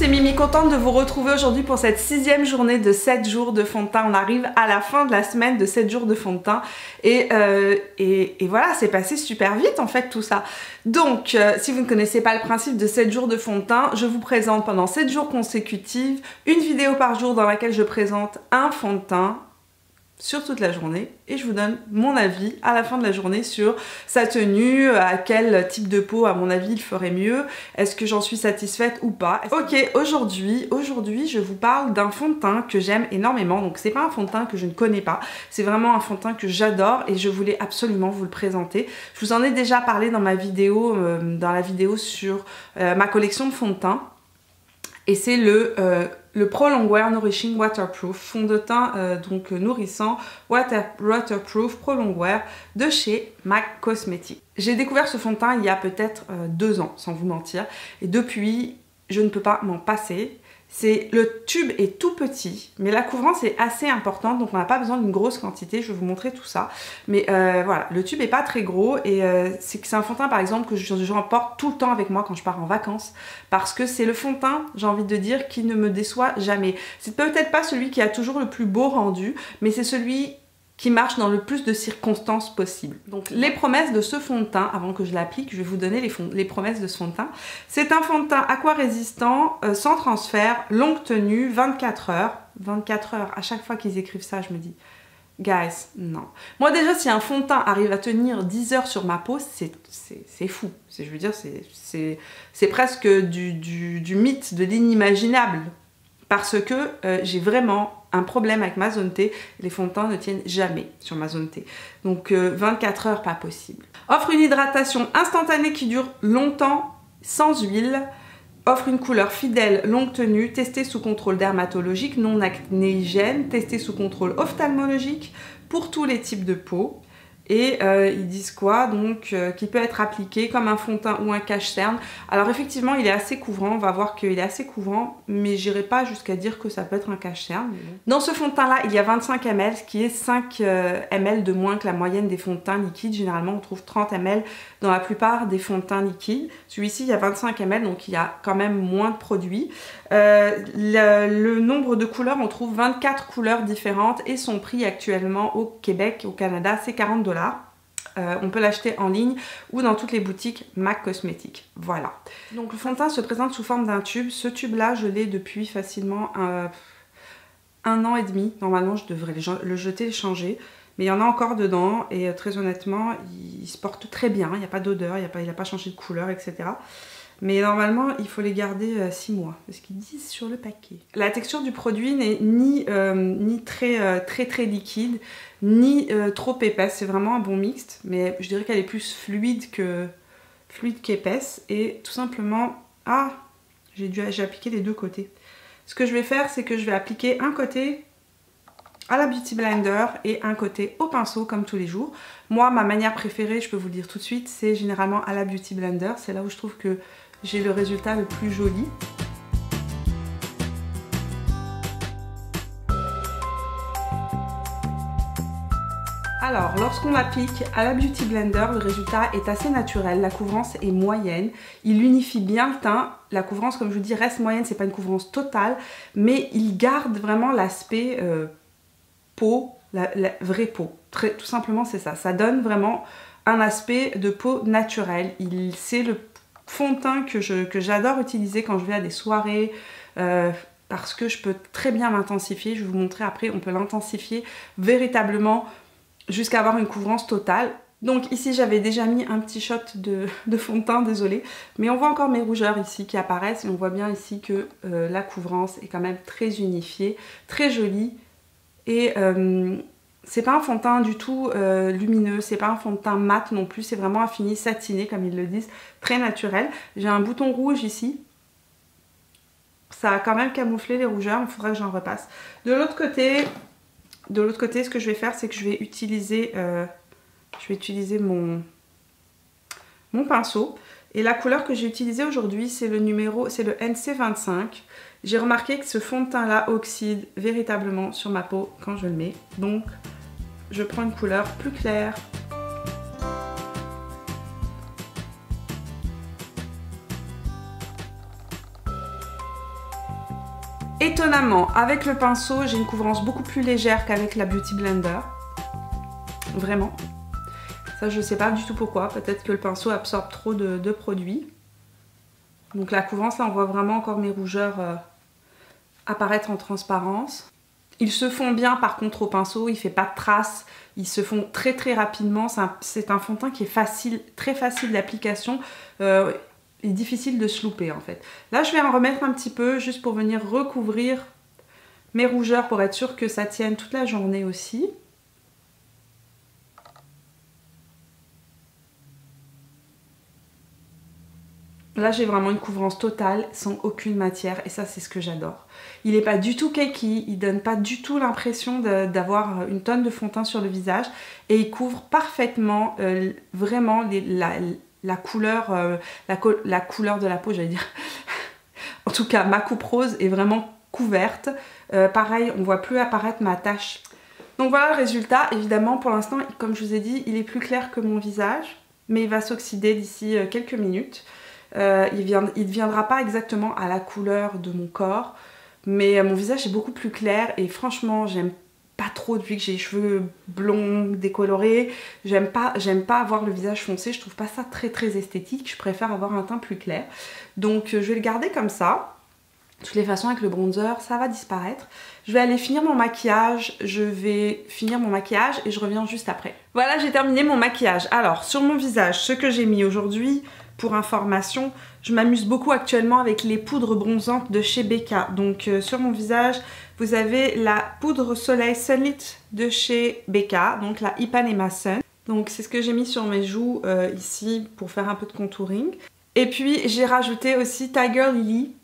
c'est Mimi, contente de vous retrouver aujourd'hui pour cette 6e journée de 7 jours de fond de teint. On arrive à la fin de la semaine de 7 jours de fond de teint et voilà, c'est passé super vite en fait tout ça. Donc si vous ne connaissez pas le principe de 7 jours de fond de teint, je vous présente pendant 7 jours consécutifs une vidéo par jour dans laquelle je présente un fond de teint sur toute la journée et je vous donne mon avis à la fin de la journée sur sa tenue, à quel type de peau à mon avis il ferait mieux, est-ce que j'en suis satisfaite ou pas. Ok, aujourd'hui je vous parle d'un fond de teint que j'aime énormément, donc c'est pas un fond de teint que je ne connais pas, c'est vraiment un fond de teint que j'adore et je voulais absolument vous le présenter. Je vous en ai déjà parlé dans ma vidéo, la vidéo sur ma collection de fond de teint et c'est le Pro Longwear Nourishing Waterproof, fond de teint donc nourrissant, waterproof Pro Longwear de chez MAC Cosmetics. J'ai découvert ce fond de teint il y a peut-être 2 ans, sans vous mentir, et depuis je ne peux pas m'en passer. Le tube est tout petit, mais la couvrance est assez importante, donc on n'a pas besoin d'une grosse quantité, je vais vous montrer tout ça. Mais voilà, le tube est pas très gros et c'est un fond de teint par exemple que j'emporte tout le temps avec moi quand je pars en vacances, parce que c'est le fond de teint, j'ai envie de dire, qui ne me déçoit jamais. C'est peut-être pas celui qui a toujours le plus beau rendu, mais c'est celui qui marche dans le plus de circonstances possibles. Donc les promesses de ce fond de teint, avant que je l'applique, je vais vous donner les promesses de ce fond de teint. C'est un fond de teint aqua résistant, sans transfert, longue tenue, 24 heures. 24 heures, à chaque fois qu'ils écrivent ça, je me dis, guys, non. Moi déjà, si un fond de teint arrive à tenir 10 heures sur ma peau, c'est fou. Je veux dire, c'est presque du mythe, de l'inimaginable. Parce que j'ai vraiment un problème avec ma zone T, les fonds de teint ne tiennent jamais sur ma zone T. Donc 24 heures, pas possible. Offre une hydratation instantanée qui dure longtemps, sans huile. Offre une couleur fidèle, longue tenue, testée sous contrôle dermatologique, non acnéigène, testée sous contrôle ophtalmologique pour tous les types de peau. Et ils disent quoi donc qui peut être appliqué comme un fond de teint ou un cache-cerne. Alors effectivement il est assez couvrant, on va voir qu'il est assez couvrant, mais j'irai pas jusqu'à dire que ça peut être un cache-cerne. Dans ce fond de teint là il y a 25 ml, ce qui est 5 ml de moins que la moyenne des fonds de teint liquides. Généralement on trouve 30 ml dans la plupart des fonds de teint liquides. Celui-ci il y a 25 ml, donc il y a quand même moins de produits. Le nombre de couleurs, on trouve 24 couleurs différentes et son prix actuellement au Québec, au Canada, c'est 40 $. On peut l'acheter en ligne ou dans toutes les boutiques MAC Cosmetics. Voilà. Donc le fond de teint se présente sous forme d'un tube. Ce tube là, je l'ai depuis facilement 1 an et demi. Normalement, je devrais le jeter, le changer. Mais il y en a encore dedans et très honnêtement, il se porte très bien. Il n'y a pas d'odeur, il n'a pas changé de couleur, etc. Mais normalement, il faut les garder 6 mois, parce qu'ils disent sur le paquet. La texture du produit n'est ni très liquide, ni trop épaisse. C'est vraiment un bon mixte, mais je dirais qu'elle est plus fluide qu'épaisse. Et tout simplement, j'ai appliqué les 2 côtés. Ce que je vais faire, c'est que je vais appliquer un côté à la Beauty Blender et un côté au pinceau comme tous les jours. Moi, ma manière préférée, je peux vous le dire tout de suite, c'est généralement à la Beauty Blender. C'est là où je trouve que j'ai le résultat le plus joli. Alors, lorsqu'on l'applique à la Beauty Blender, le résultat est assez naturel, la couvrance est moyenne, il unifie bien le teint, la couvrance comme je vous dis reste moyenne, c'est pas une couvrance totale, mais il garde vraiment l'aspect peau, la vraie peau, tout simplement c'est ça, ça donne vraiment un aspect de peau naturelle. C'est le fond de teint que j'adore utiliser quand je vais à des soirées, parce que je peux très bien l'intensifier, je vais vous montrer après, on peut l'intensifier véritablement jusqu'à avoir une couvrance totale. Donc ici j'avais déjà mis un petit shot de fond de teint, désolée, mais on voit encore mes rougeurs ici qui apparaissent et on voit bien ici que la couvrance est quand même très unifiée, très jolie. Et c'est pas un fond de teint du tout lumineux, c'est pas un fond de teint mat non plus, c'est vraiment un fini satiné comme ils le disent, très naturel. J'ai un bouton rouge ici, ça a quand même camouflé les rougeurs, il faudra que j'en repasse. De l'autre côté, ce que je vais faire, c'est que je vais utiliser mon pinceau. Et la couleur que j'ai utilisée aujourd'hui, c'est le NC25. J'ai remarqué que ce fond de teint là oxyde véritablement sur ma peau quand je le mets. Donc je prends une couleur plus claire. étonnamment, avec le pinceau, j'ai une couvrance beaucoup plus légère qu'avec la Beauty Blender. Vraiment. Ça, je sais pas du tout pourquoi. Peut-être que le pinceau absorbe trop de produit. Donc la couvrance, là, on voit vraiment encore mes rougeurs apparaître en transparence. Ils se font bien par contre au pinceau, il fait pas de traces, ils se font très rapidement. C'est un fond de teint qui est facile, très facile d'application et difficile de se louper en fait. Là je vais en remettre un petit peu juste pour venir recouvrir mes rougeurs pour être sûr que ça tienne toute la journée aussi. Là j'ai vraiment une couvrance totale sans aucune matière et ça c'est ce que j'adore. Il n'est pas du tout cakey, il donne pas du tout l'impression d'avoir une tonne de fond de teint sur le visage et il couvre parfaitement vraiment la couleur de la peau, j'allais dire. En tout cas ma coupe rose est vraiment couverte. Pareil, on voit plus apparaître ma tache. Donc voilà le résultat. Évidemment pour l'instant, comme je vous ai dit, il est plus clair que mon visage, mais il va s'oxyder d'ici quelques minutes. Il ne deviendra pas exactement à la couleur de mon corps, mais mon visage est beaucoup plus clair et franchement j'aime pas trop depuis que j'ai les cheveux blonds décolorés. J'aime pas avoir le visage foncé, je trouve pas ça très esthétique, je préfère avoir un teint plus clair. Donc je vais le garder comme ça. De toutes les façons avec le bronzer ça va disparaître. Je vais aller finir mon maquillage, et je reviens juste après. Voilà, j'ai terminé mon maquillage. Alors sur mon visage, ce que j'ai mis aujourd'hui, pour information, je m'amuse beaucoup actuellement avec les poudres bronzantes de chez Becca. Donc sur mon visage, vous avez la poudre soleil Sunlit de chez Becca, donc la Ipanema Sun. Donc c'est ce que j'ai mis sur mes joues ici pour faire un peu de contouring. Et puis j'ai rajouté aussi Tiger Lily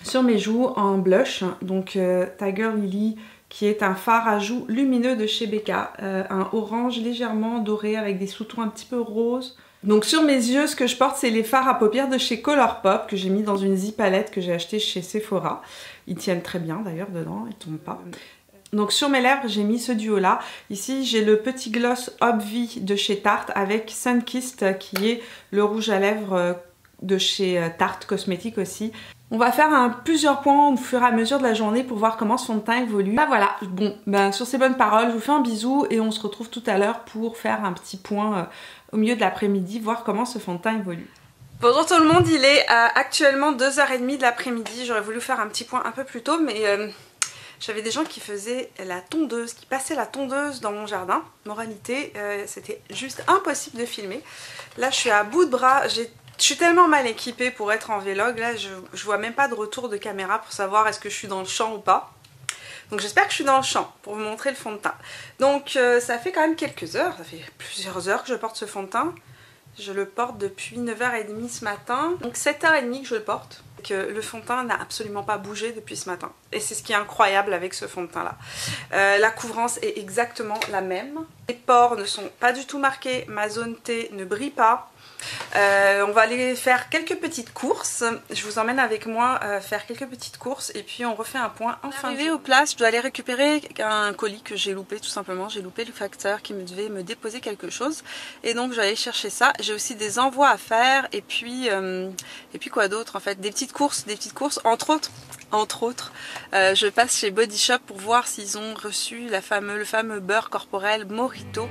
sur mes joues en blush. Donc Tiger Lily qui est un fard à joues lumineux de chez Becca. Un orange légèrement doré avec des sous-tons un petit peu roses. Donc sur mes yeux, ce que je porte, c'est les fards à paupières de chez Colourpop que j'ai mis dans une zipalette que j'ai acheté chez Sephora. Ils tiennent très bien d'ailleurs dedans, ils tombent pas. Donc sur mes lèvres, j'ai mis ce duo-là. Ici, j'ai le petit gloss Obvi de chez Tarte avec Sunkissed qui est le rouge à lèvres de chez Tarte Cosmétiques aussi. On va faire plusieurs points au fur et à mesure de la journée pour voir comment ce fond de teint évolue. Ah voilà, bon, ben sur ces bonnes paroles, je vous fais un bisou et on se retrouve tout à l'heure pour faire un petit point au milieu de l'après-midi, voir comment ce fond de teint évolue. Bonjour tout le monde, il est actuellement 2h30 de l'après-midi. J'aurais voulu faire un petit point un peu plus tôt, mais j'avais des gens qui faisaient la tondeuse, qui passaient la tondeuse dans mon jardin. Moralité, c'était juste impossible de filmer. Là, je suis à bout de bras, je suis tellement mal équipée pour être en vlog, là je vois même pas de retour de caméra pour savoir est-ce que je suis dans le champ ou pas. Donc j'espère que je suis dans le champ pour vous montrer le fond de teint. Donc ça fait quand même quelques heures, ça fait plusieurs heures que je porte ce fond de teint. Je le porte depuis 9h30 ce matin, donc 7h30 que je le porte. Le fond de teint n'a absolument pas bougé depuis ce matin. Et c'est ce qui est incroyable avec ce fond de teint là. La couvrance est exactement la même. Les pores ne sont pas du tout marqués, ma zone T ne brille pas. On va aller faire quelques petites courses. Je vous emmène avec moi faire quelques petites courses et puis on refait un point en fin de journée. Arrivée aux places, je dois aller récupérer un colis que j'ai loupé tout simplement. J'ai loupé le facteur qui devait me déposer quelque chose et donc je vais aller chercher ça. J'ai aussi des envois à faire et puis quoi d'autre en fait, des petites courses entre autres. Je passe chez Body Shop pour voir s'ils ont reçu le fameux beurre corporel Morito.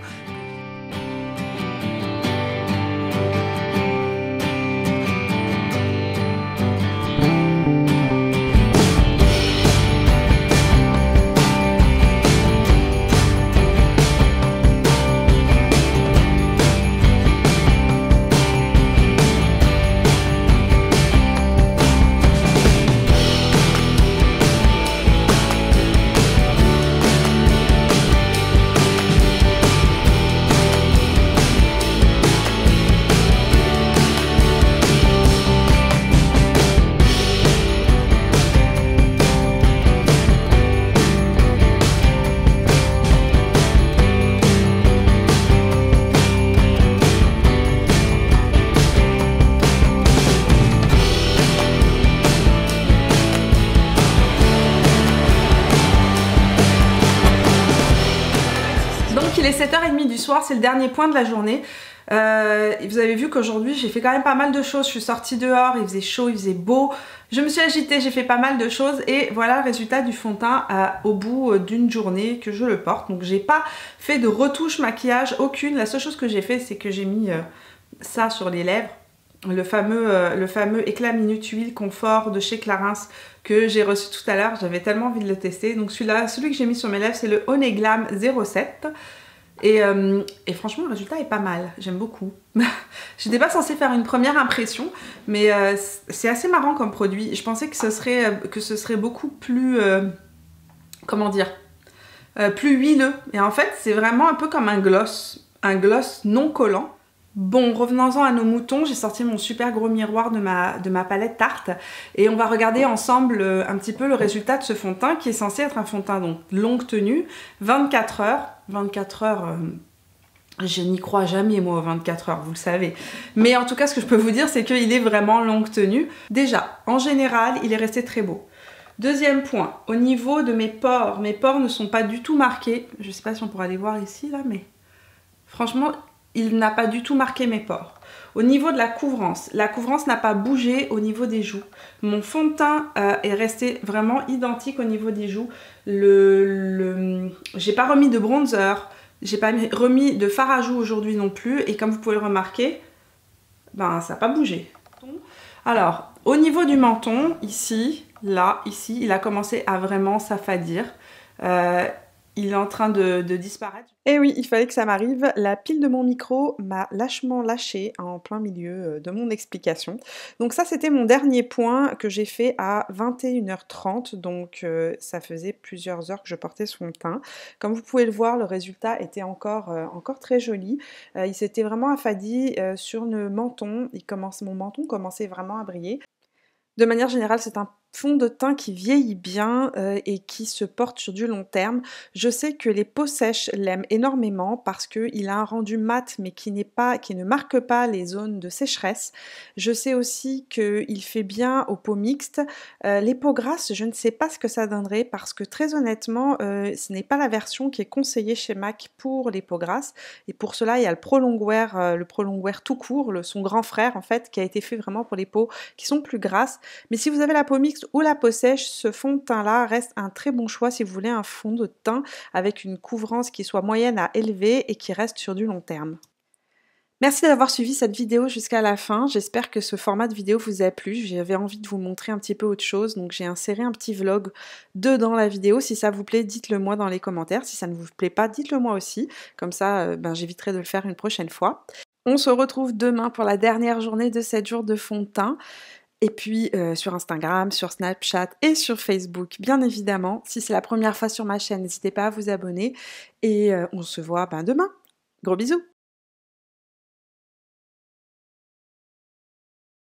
Il est 7h30 du soir, c'est le dernier point de la journée. Vous avez vu qu'aujourd'hui j'ai fait quand même pas mal de choses. Je suis sortie dehors, il faisait chaud, il faisait beau. Je me suis agitée, j'ai fait pas mal de choses et voilà le résultat du fond de teint au bout d'une journée que je le porte. Donc j'ai pas fait de retouche maquillage, aucune. La seule chose que j'ai fait, c'est que j'ai mis ça sur les lèvres. Le fameux éclat minute huile confort de chez Clarins que j'ai reçu tout à l'heure. J'avais tellement envie de le tester. Donc celui que j'ai mis sur mes lèvres, c'est le Honey Glam 07. Et franchement, le résultat est pas mal. J'aime beaucoup. Je n'étais pas censée faire une première impression, mais c'est assez marrant comme produit. Je pensais que ce serait beaucoup plus... comment dire, plus huileux. Et en fait, c'est vraiment un peu comme un gloss non collant. Bon, revenons-en à nos moutons, j'ai sorti mon super gros miroir de ma palette Tarte et on va regarder ensemble un petit peu le résultat de ce fond de teint qui est censé être un fond de teint donc longue tenue, 24 heures. 24 heures, je n'y crois jamais moi aux 24 heures, vous le savez. Mais en tout cas, ce que je peux vous dire, c'est qu'il est vraiment longue tenue. Déjà, en général, il est resté très beau. Deuxième point, au niveau de mes pores ne sont pas du tout marqués. Je ne sais pas si on pourra les voir ici, là, mais franchement... il n'a pas du tout marqué mes pores. Au niveau de la couvrance n'a pas bougé au niveau des joues. Mon fond de teint est resté vraiment identique au niveau des joues. J'ai pas remis de bronzer, j'ai pas remis de fard à joues aujourd'hui non plus. Et comme vous pouvez le remarquer, ben ça n'a pas bougé. Alors, au niveau du menton, ici, il a commencé à vraiment s'affadir. Il est en train de disparaître. Et oui, il fallait que ça m'arrive. La pile de mon micro m'a lâchement lâché en plein milieu de mon explication. Donc ça, c'était mon dernier point que j'ai fait à 21h30. Donc ça faisait plusieurs heures que je portais ce fond de teint. Comme vous pouvez le voir, le résultat était encore très joli. Il s'était vraiment affadi sur le menton. Mon menton commençait vraiment à briller. De manière générale, c'est un fond de teint qui vieillit bien et qui se porte sur du long terme. Je sais que les peaux sèches l'aiment énormément parce qu'il a un rendu mat mais qui ne marque pas les zones de sécheresse. Je sais aussi qu'il fait bien aux peaux mixtes. Les peaux grasses, je ne sais pas ce que ça donnerait parce que très honnêtement, ce n'est pas la version qui est conseillée chez MAC pour les peaux grasses. Et pour cela, il y a le Prolongwear tout court, son grand frère en fait, qui a été fait vraiment pour les peaux qui sont plus grasses. Mais si vous avez la peau mixte ou la peau sèche, ce fond de teint là reste un très bon choix si vous voulez un fond de teint avec une couvrance qui soit moyenne à élevée et qui reste sur du long terme. Merci d'avoir suivi cette vidéo jusqu'à la fin. J'espère que ce format de vidéo vous a plu. J'avais envie de vous montrer un petit peu autre chose, donc j'ai inséré un petit vlog dedans la vidéo. Si ça vous plaît, dites-le moi dans les commentaires. Si ça ne vous plaît pas, dites-le moi aussi. Comme ça, j'éviterai de le faire une prochaine fois. On se retrouve demain pour la dernière journée de 7 jours de fond de teint. Et puis sur Instagram, sur Snapchat et sur Facebook, bien évidemment. Si c'est la première fois sur ma chaîne, n'hésitez pas à vous abonner. Et on se voit demain. Gros bisous!